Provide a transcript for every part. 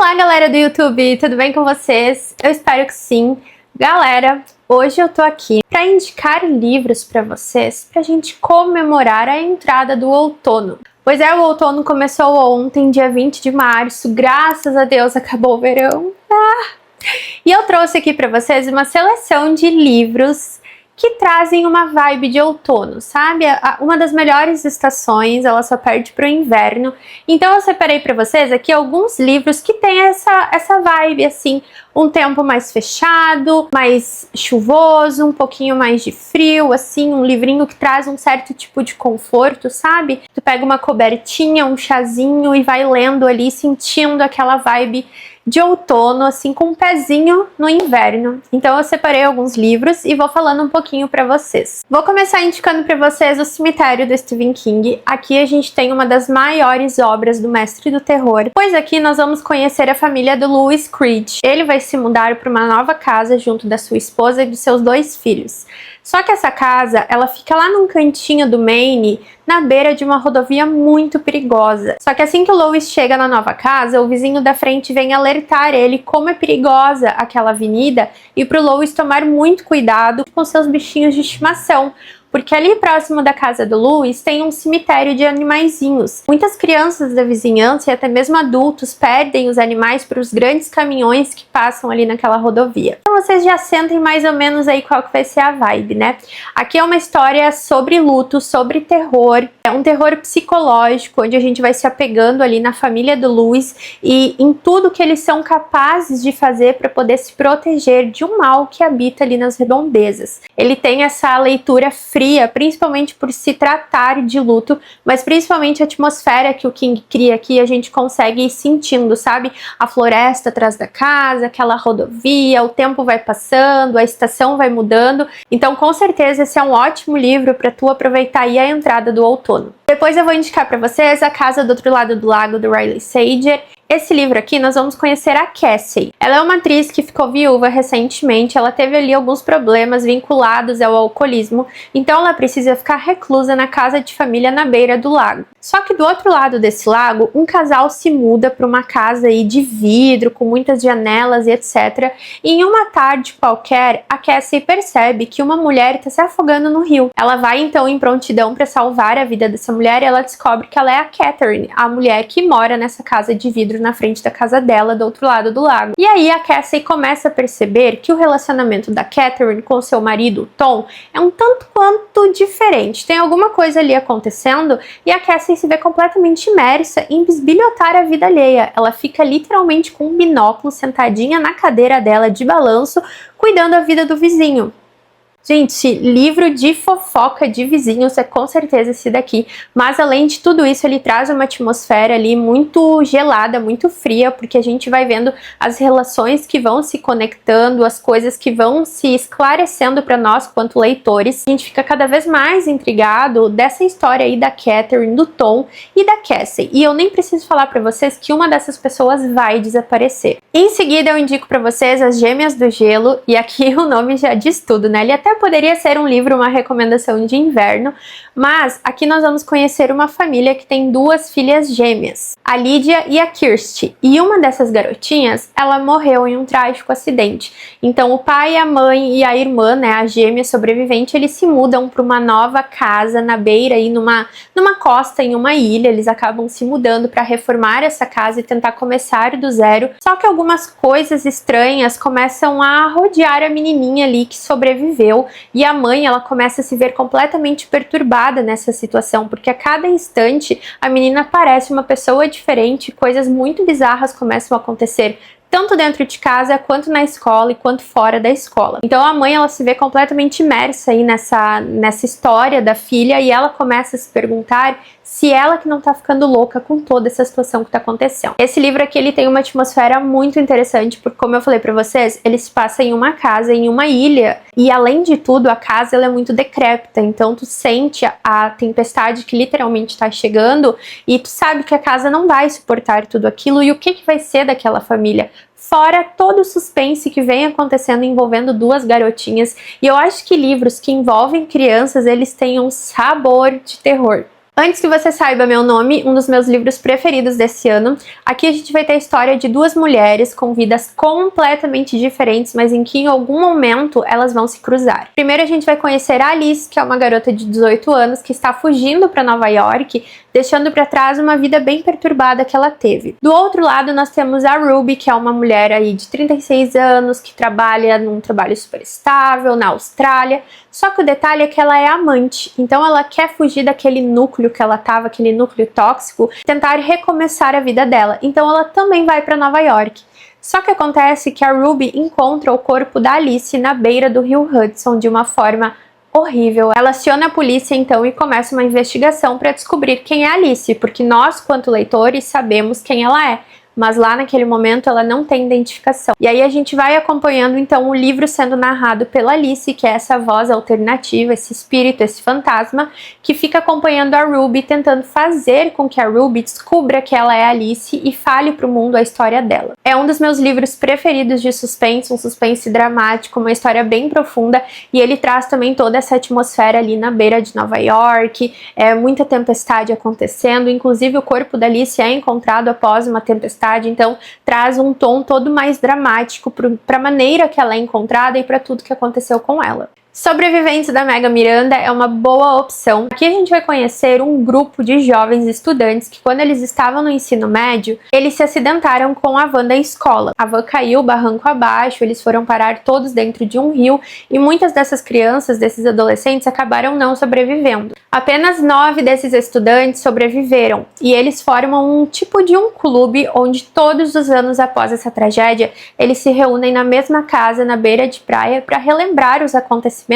Olá, galera do YouTube, tudo bem com vocês? Eu espero que sim. Galera, hoje eu tô aqui para indicar livros para vocês, pra gente comemorar a entrada do outono. Pois é, o outono começou ontem, dia 20 de março, graças a Deus acabou o verão. E eu trouxe aqui para vocês uma seleção de livros que trazem uma vibe de outono, sabe? Uma das melhores estações, ela só perde pro inverno. Então eu separei para vocês aqui alguns livros que tem essa vibe, assim, um tempo mais fechado, mais chuvoso, um pouquinho mais de frio, assim, um livrinho que traz um certo tipo de conforto, sabe? Tu pega uma cobertinha, um chazinho e vai lendo ali, sentindo aquela vibe de outono, assim, com um pezinho no inverno. Então eu separei alguns livros e vou falando um pouquinho pra vocês. Vou começar indicando pra vocês O Cemitério, do Stephen King. Aqui a gente tem uma das maiores obras do mestre do terror, pois aqui nós vamos conhecer a família do Louis Creed. Ele vai se mudar para uma nova casa junto da sua esposa e dos seus 2 filhos. Só que essa casa, ela fica lá num cantinho do Maine, na beira de uma rodovia muito perigosa. Só que assim que o Louis chega na nova casa, o vizinho da frente vem alertar ele como é perigosa aquela avenida e pro Louis tomar muito cuidado com seus bichinhos de estimação. Porque ali próximo da casa do Louis tem um cemitério de animaizinhos. Muitas crianças da vizinhança e até mesmo adultos perdem os animais para os grandes caminhões que passam ali naquela rodovia. Então vocês já sentem mais ou menos aí qual que vai ser a vibe, né? Aqui é uma história sobre luto, sobre terror. É um terror psicológico, onde a gente vai se apegando ali na família do Louis e em tudo que eles são capazes de fazer para poder se proteger de um mal que habita ali nas redondezas. Ele tem essa leitura fria, principalmente por se tratar de luto, mas principalmente a atmosfera que o King cria aqui, a gente consegue ir sentindo, sabe? A floresta atrás da casa, aquela rodovia, o tempo vai passando, a estação vai mudando. Então, com certeza, esse é um ótimo livro para tu aproveitar aí a entrada do outono. Depois eu vou indicar para vocês A Casa do Outro Lado do Lago, do Riley Sager. Esse livro aqui nós vamos conhecer a Cassie. Ela é uma atriz que ficou viúva recentemente, ela teve ali alguns problemas vinculados ao alcoolismo, então ela precisa ficar reclusa na casa de família na beira do lago. Só que do outro lado desse lago, um casal se muda para uma casa aí de vidro, com muitas janelas e etc. E em uma tarde qualquer, a Cassie percebe que uma mulher está se afogando no rio. Ela vai então em prontidão para salvar a vida dessa mulher e ela descobre que ela é a Catherine, a mulher que mora nessa casa de vidro na frente da casa dela, do outro lado do lago. E aí a Cassie começa a perceber que o relacionamento da Catherine com seu marido, Tom, é um tanto quanto diferente. Tem alguma coisa ali acontecendo e a Cassie se vê completamente imersa em bisbilhotar a vida alheia. Ela fica literalmente com um binóculo sentadinha na cadeira dela de balanço, cuidando da vida do vizinho. Gente, livro de fofoca de vizinhos é com certeza esse daqui, mas além de tudo isso ele traz uma atmosfera ali muito gelada, muito fria, porque a gente vai vendo as relações que vão se conectando, as coisas que vão se esclarecendo para nós quanto leitores. A gente fica cada vez mais intrigado dessa história aí da Catherine, do Tom e da Cassie, e eu nem preciso falar para vocês que uma dessas pessoas vai desaparecer. Em seguida eu indico para vocês As Gêmeas do Gelo, e aqui o nome já diz tudo, né? Ele até poderia ser um livro, uma recomendação de inverno, mas aqui nós vamos conhecer uma família que tem 2 filhas gêmeas, a Lydia e a Kirsty, e uma dessas garotinhas, ela morreu em um trágico acidente. Então o pai, a mãe e a irmã, né, a gêmea sobrevivente, eles se mudam para uma nova casa na beira aí numa costa, em uma ilha. Eles acabam se mudando para reformar essa casa e tentar começar do zero. Só que algumas coisas estranhas começam a rodear a menininha ali que sobreviveu. E a mãe, ela começa a se ver completamente perturbada nessa situação, porque a cada instante a menina parece uma pessoa diferente, coisas muito bizarras começam a acontecer, tanto dentro de casa, quanto na escola e quanto fora da escola. Então a mãe, ela se vê completamente imersa aí nessa história da filha e ela começa a se perguntar se ela que não tá ficando louca com toda essa situação que tá acontecendo. Esse livro aqui, ele tem uma atmosfera muito interessante, porque como eu falei pra vocês, ele se passa em uma casa, em uma ilha, e além de tudo, a casa ela é muito decrépita, então tu sente a tempestade que literalmente tá chegando, e tu sabe que a casa não vai suportar tudo aquilo, e o que vai ser daquela família? Fora todo o suspense que vem acontecendo envolvendo 2 garotinhas, e eu acho que livros que envolvem crianças, eles têm um sabor de terror. Antes que você saiba meu nome, um dos meus livros preferidos desse ano, aqui a gente vai ter a história de duas mulheres com vidas completamente diferentes, mas em que em algum momento elas vão se cruzar. Primeiro a gente vai conhecer a Alice, que é uma garota de 18 anos que está fugindo para Nova York, deixando para trás uma vida bem perturbada que ela teve. Do outro lado nós temos a Ruby, que é uma mulher aí de 36 anos, que trabalha num trabalho super estável na Austrália, só que o detalhe é que ela é amante, então ela quer fugir daquele núcleo que ela estava, aquele núcleo tóxico, tentar recomeçar a vida dela. Então ela também vai para Nova York. Só que acontece que a Ruby encontra o corpo da Alice na beira do rio Hudson de uma forma horrível. Ela aciona a polícia então e começa uma investigação para descobrir quem é a Alice, porque nós, quanto leitores, sabemos quem ela é. Mas lá naquele momento ela não tem identificação. E aí a gente vai acompanhando então o livro sendo narrado pela Alice, que é essa voz alternativa, esse espírito, esse fantasma, que fica acompanhando a Ruby, tentando fazer com que a Ruby descubra que ela é Alice e fale para o mundo a história dela. É um dos meus livros preferidos de suspense, um suspense dramático, uma história bem profunda, e ele traz também toda essa atmosfera ali na beira de Nova York, muita tempestade acontecendo, inclusive o corpo da Alice é encontrado após uma tempestade. Então traz um tom todo mais dramático para a maneira que ela é encontrada e para tudo que aconteceu com ela. Sobreviventes da Mega Miranda é uma boa opção. Aqui a gente vai conhecer um grupo de jovens estudantes que, quando eles estavam no ensino médio, eles se acidentaram com a van da escola. A van caiu barranco abaixo, eles foram parar todos dentro de um rio e muitas dessas crianças, desses adolescentes, acabaram não sobrevivendo. Apenas 9 desses estudantes sobreviveram e eles formam um tipo de um clube onde todos os anos após essa tragédia, eles se reúnem na mesma casa na beira de praia para relembrar os acontecimentos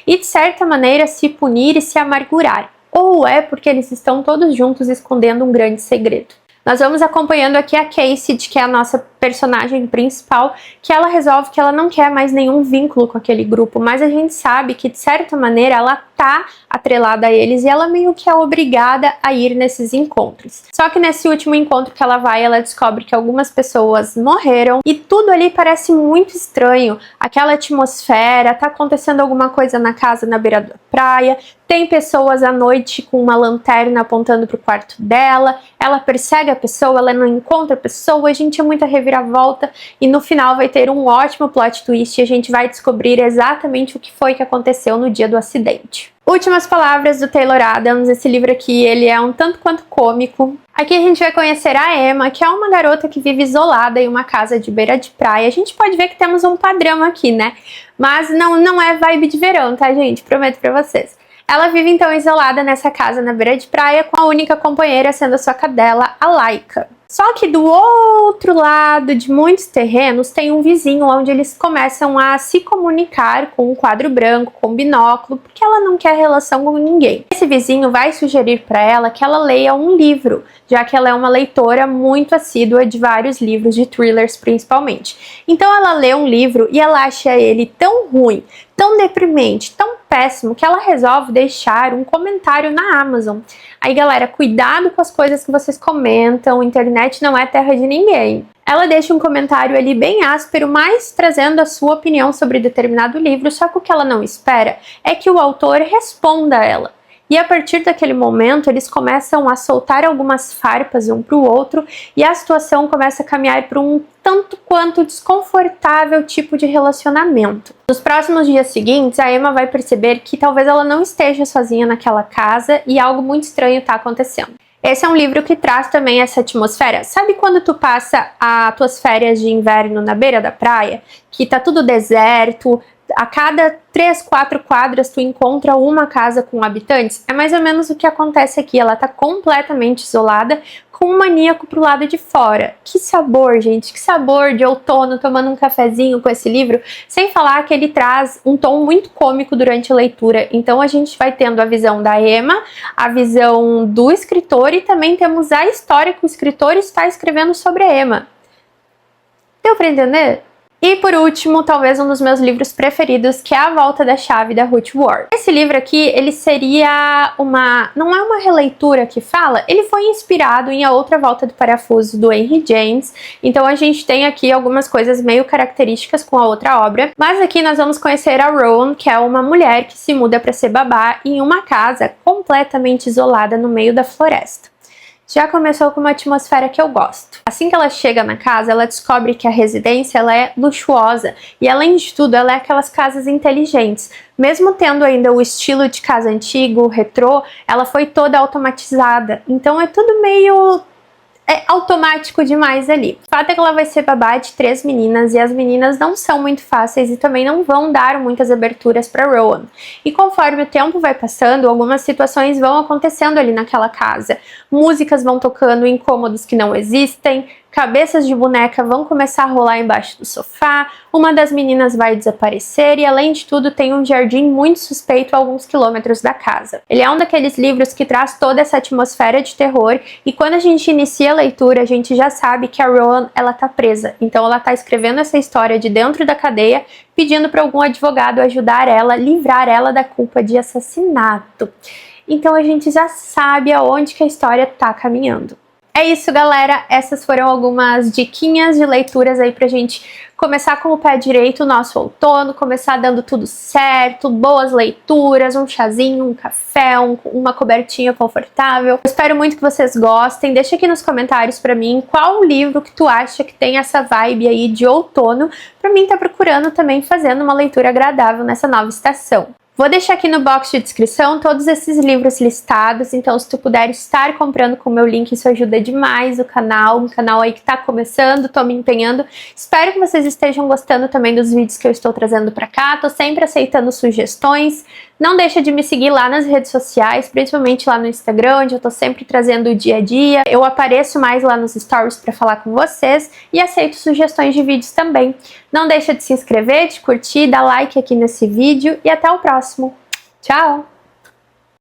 e de certa maneira se punir e se amargurar, ou é porque eles estão todos juntos escondendo um grande segredo. Nós vamos acompanhando aqui a Casey, que é a nossa personagem principal, que ela resolve que ela não quer mais nenhum vínculo com aquele grupo, mas a gente sabe que de certa maneira ela tá atrelada a eles e ela meio que é obrigada a ir nesses encontros. Só que nesse último encontro que ela vai, ela descobre que algumas pessoas morreram e tudo ali parece muito estranho. Aquela atmosfera, tá acontecendo alguma coisa na casa na beira da praia, tem pessoas à noite com uma lanterna apontando pro quarto dela, ela persegue a pessoa, ela não encontra a pessoa, a gente é muita reviravolta e no final vai ter um ótimo plot twist e a gente vai descobrir exatamente o que foi que aconteceu no dia do acidente. Últimas palavras do Taylor Adams. Esse livro aqui, ele é um tanto quanto cômico. Aqui a gente vai conhecer a Emma, que é uma garota que vive isolada em uma casa de beira de praia. A gente pode ver que temos um padrão aqui, né? Mas não é vibe de verão, tá, gente? Prometo pra vocês. Ela vive então isolada nessa casa na beira de praia, com a única companheira sendo a sua cadela, a Laika. Só que do outro lado de muitos terrenos tem um vizinho onde eles começam a se comunicar com um quadro branco, com um binóculo, porque ela não quer relação com ninguém. Esse vizinho vai sugerir para ela que ela leia um livro, já que ela é uma leitora muito assídua de vários livros, de thrillers principalmente. Então ela lê um livro e ela acha ele tão ruim, tão deprimente, tão péssimo, que ela resolve deixar um comentário na Amazon. Aí, galera, cuidado com as coisas que vocês comentam, a internet não é terra de ninguém. Ela deixa um comentário ali bem áspero, mas trazendo a sua opinião sobre determinado livro, só que o que ela não espera é que o autor responda a ela. E a partir daquele momento, eles começam a soltar algumas farpas um para o outro e a situação começa a caminhar para um tanto quanto desconfortável tipo de relacionamento. Nos próximos dias seguintes, a Emma vai perceber que talvez ela não esteja sozinha naquela casa e algo muito estranho está acontecendo. Esse é um livro que traz também essa atmosfera. Sabe quando tu passa as tuas férias de inverno na beira da praia, que tá tudo deserto, a cada 3, 4 quadras tu encontra uma casa com habitantes? É mais ou menos o que acontece aqui. Ela tá completamente isolada, com um maníaco pro lado de fora. Que sabor, gente, que sabor de outono, tomando um cafezinho com esse livro, sem falar que ele traz um tom muito cômico durante a leitura. Então a gente vai tendo a visão da Emma, a visão do escritor e também temos a história que o escritor está escrevendo sobre a Emma. Deu pra entender? E por último, talvez um dos meus livros preferidos, que é A Volta da Chave, da Ruth Ward. Esse livro aqui, ele seria não é uma releitura que fala, ele foi inspirado em A Outra Volta do Parafuso, do Henry James, então a gente tem aqui algumas coisas meio características com a outra obra, mas aqui nós vamos conhecer a Rowan, que é uma mulher que se muda para ser babá em uma casa completamente isolada no meio da floresta. Já começou com uma atmosfera que eu gosto. Assim que ela chega na casa, ela descobre que a residência ela é luxuosa e, além de tudo, ela é aquelas casas inteligentes. Mesmo tendo ainda o estilo de casa antigo, retrô, ela foi toda automatizada. Então é tudo meio automático demais ali. O fato é que ela vai ser babá de 3 meninas e as meninas não são muito fáceis e também não vão dar muitas aberturas para Rowan. E conforme o tempo vai passando, algumas situações vão acontecendo ali naquela casa. Músicas vão tocando em cômodos que não existem, cabeças de boneca vão começar a rolar embaixo do sofá, uma das meninas vai desaparecer e, além de tudo, tem um jardim muito suspeito a alguns quilômetros da casa. Ele é um daqueles livros que traz toda essa atmosfera de terror e quando a gente inicia a leitura, a gente já sabe que a Rowan, ela tá presa. Então ela tá escrevendo essa história de dentro da cadeia, pedindo para algum advogado ajudar ela, livrar ela da culpa de assassinato. Então a gente já sabe aonde que a história tá caminhando. É isso, galera, essas foram algumas diquinhas de leituras aí pra gente começar com o pé direito o nosso outono, começar dando tudo certo, boas leituras, um chazinho, um café, uma cobertinha confortável. Eu espero muito que vocês gostem, deixa aqui nos comentários pra mim qual livro que tu acha que tem essa vibe aí de outono, pra mim tá procurando também fazendo uma leitura agradável nessa nova estação. Vou deixar aqui no box de descrição todos esses livros listados, então se tu puder estar comprando com o meu link, isso ajuda demais o canal, um canal aí que tá começando, tô me empenhando. Espero que vocês estejam gostando também dos vídeos que eu estou trazendo pra cá, tô sempre aceitando sugestões. Não deixa de me seguir lá nas redes sociais, principalmente lá no Instagram, onde eu tô sempre trazendo o dia a dia. Eu apareço mais lá nos stories para falar com vocês e aceito sugestões de vídeos também. Não deixa de se inscrever, de curtir, dar like aqui nesse vídeo e até o próximo. Tchau!